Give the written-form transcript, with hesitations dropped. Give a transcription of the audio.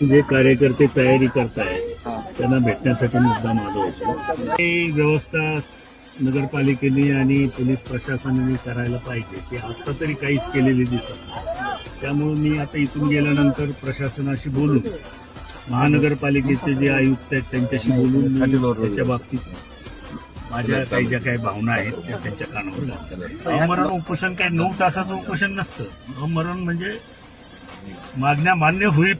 जे कार्यकर्ते तयारी करतायत त्यांना भेटण्यासाठी मुद्दाम आलो होतो. ही व्यवस्था नगरपालिकेने आणि पोलीस प्रशासनाने करायला पाहिजे ते आता तरी काहीच केलेली दिसत नाही. त्यामुळे मी आता इथून गेल्यानंतर प्रशासनाशी बोलून महानगरपालिकेचे जे आयुक्त आहेत त्यांच्याशी बोलून त्याच्या बाबतीत माझ्या ज्या काही भावना आहेत त्या त्यांच्या कानावर घालतात. अमरण उपोषण काय 9 तासाचं उपोषण नसतं. अमरण म्हणजे मागण्या मान्य होईल